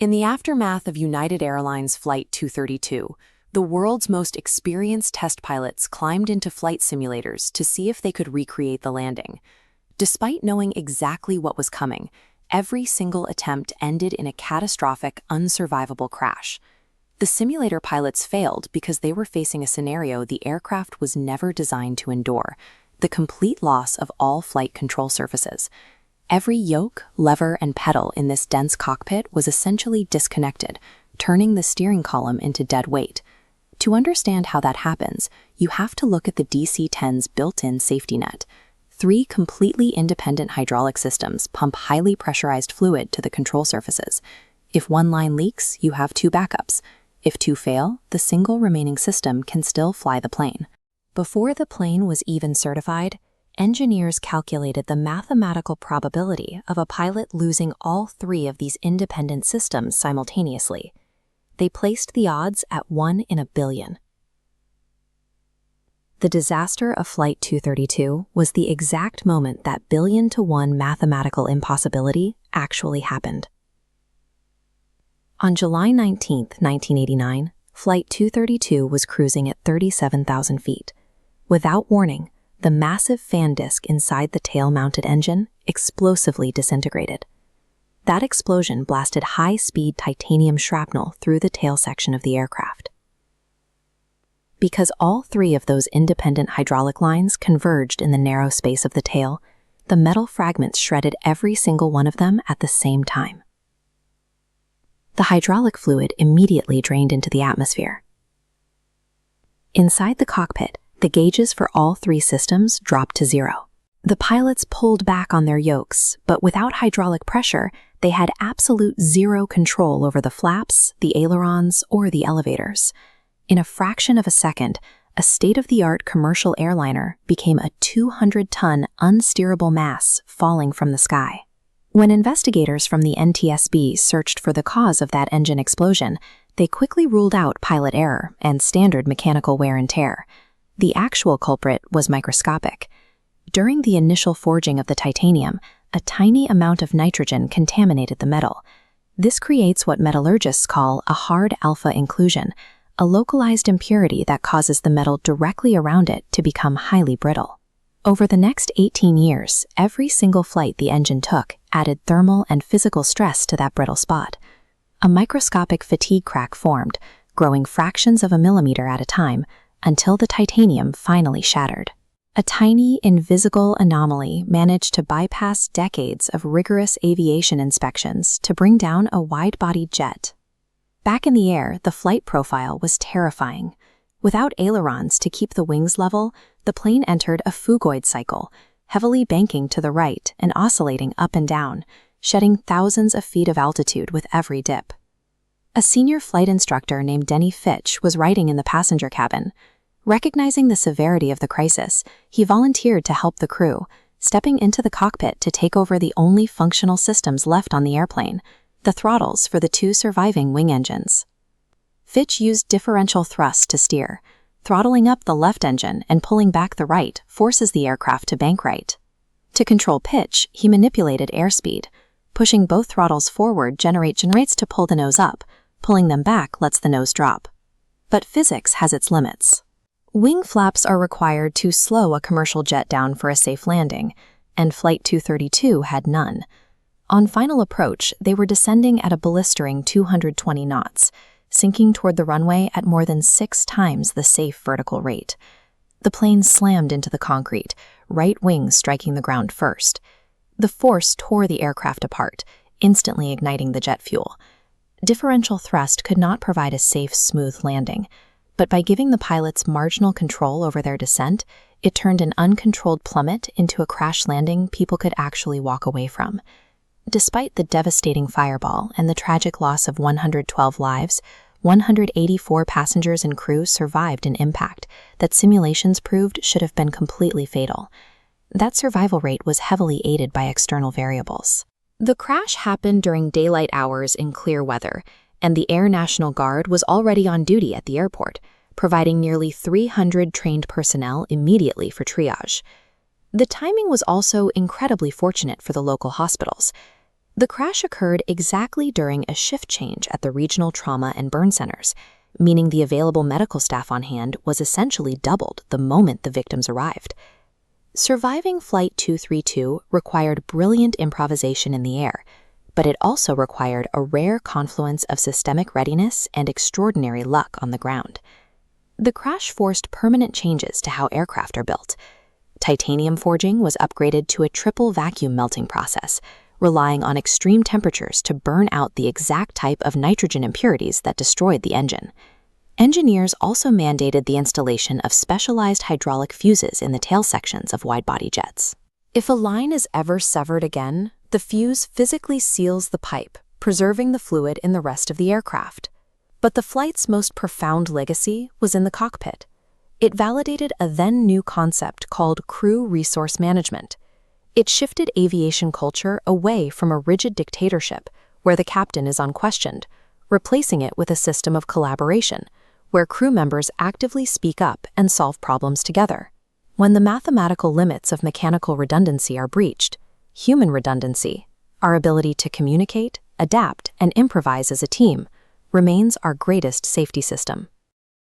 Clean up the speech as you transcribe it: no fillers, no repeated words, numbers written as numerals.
In the aftermath of United Airlines Flight 232, the world's most experienced test pilots climbed into flight simulators to see if they could recreate the landing. Despite knowing exactly what was coming, every single attempt ended in a catastrophic, unsurvivable crash. The simulator pilots failed because they were facing a scenario the aircraft was never designed to endure: the complete loss of all flight control surfaces. Every yoke, lever, and pedal in this dense cockpit was essentially disconnected, turning the steering column into dead weight. To understand how that happens, you have to look at the DC-10's built-in safety net. 3 completely independent hydraulic systems pump highly pressurized fluid to the control surfaces. If one line leaks, you have 2 backups. If 2 fail, the single remaining system can still fly the plane. Before the plane was even certified, engineers calculated the mathematical probability of a pilot losing all 3 of these independent systems simultaneously. They placed the odds at 1 in a billion. The disaster of Flight 232 was the exact moment that billion-to-1 mathematical impossibility actually happened. On July 19, 1989, Flight 232 was cruising at 37,000 feet. Without warning, the massive fan disc inside the tail-mounted engine explosively disintegrated. That explosion blasted high-speed titanium shrapnel through the tail section of the aircraft. Because all 3 of those independent hydraulic lines converged in the narrow space of the tail, the metal fragments shredded every single one of them at the same time. The hydraulic fluid immediately drained into the atmosphere. Inside the cockpit, the gauges for all 3 systems dropped to 0. The pilots pulled back on their yokes, but without hydraulic pressure, they had absolute 0 control over the flaps, the ailerons, or the elevators. In a fraction of a second, a state-of-the-art commercial airliner became a 200-ton unsteerable mass falling from the sky. When investigators from the NTSB searched for the cause of that engine explosion, they quickly ruled out pilot error and standard mechanical wear and tear. The actual culprit was microscopic. During the initial forging of the titanium, a tiny amount of nitrogen contaminated the metal. This creates what metallurgists call a hard alpha inclusion, a localized impurity that causes the metal directly around it to become highly brittle. Over the next 18 years, every single flight the engine took added thermal and physical stress to that brittle spot. A microscopic fatigue crack formed, growing fractions of a millimeter at a time, until the titanium finally shattered. A tiny, invisible anomaly managed to bypass decades of rigorous aviation inspections to bring down a wide-bodied jet. Back in the air, the flight profile was terrifying. Without ailerons to keep the wings level, the plane entered a phugoid cycle, heavily banking to the right and oscillating up and down, shedding thousands of feet of altitude with every dip. A senior flight instructor named Denny Fitch was writing in the passenger cabin. Recognizing the severity of the crisis, he volunteered to help the crew, stepping into the cockpit to take over the only functional systems left on the airplane, the throttles for the 2 surviving wing engines. Fitch used differential thrust to steer. Throttling up the left engine and pulling back the right forces the aircraft to bank right. To control pitch, he manipulated airspeed. Pushing both throttles forward generates to pull the nose up. Pulling them back lets the nose drop. But physics has its limits. Wing flaps are required to slow a commercial jet down for a safe landing, and Flight 232 had none. On final approach, they were descending at a blistering 220 knots, sinking toward the runway at more than 6 times the safe vertical rate. The plane slammed into the concrete, right wing striking the ground first. The force tore the aircraft apart, instantly igniting the jet fuel. Differential thrust could not provide a safe, smooth landing, but by giving the pilots marginal control over their descent, it turned an uncontrolled plummet into a crash landing people could actually walk away from. Despite the devastating fireball and the tragic loss of 112 lives, 184 passengers and crew survived an impact that simulations proved should have been completely fatal. That survival rate was heavily aided by external variables. The crash happened during daylight hours in clear weather, and the Air National Guard was already on duty at the airport, providing nearly 300 trained personnel immediately for triage. The timing was also incredibly fortunate for the local hospitals. The crash occurred exactly during a shift change at the regional trauma and burn centers, meaning the available medical staff on hand was essentially doubled the moment the victims arrived. Surviving Flight 232 required brilliant improvisation in the air, but it also required a rare confluence of systemic readiness and extraordinary luck on the ground. The crash forced permanent changes to how aircraft are built. Titanium forging was upgraded to a triple vacuum melting process, relying on extreme temperatures to burn out the exact type of nitrogen impurities that destroyed the engine. Engineers also mandated the installation of specialized hydraulic fuses in the tail sections of wide-body jets. If a line is ever severed again, the fuse physically seals the pipe, preserving the fluid in the rest of the aircraft. But the flight's most profound legacy was in the cockpit. It validated a then-new concept called crew resource management. It shifted aviation culture away from a rigid dictatorship where the captain is unquestioned, replacing it with a system of collaboration where crew members actively speak up and solve problems together. When the mathematical limits of mechanical redundancy are breached, human redundancy, our ability to communicate, adapt, and improvise as a team, remains our greatest safety system.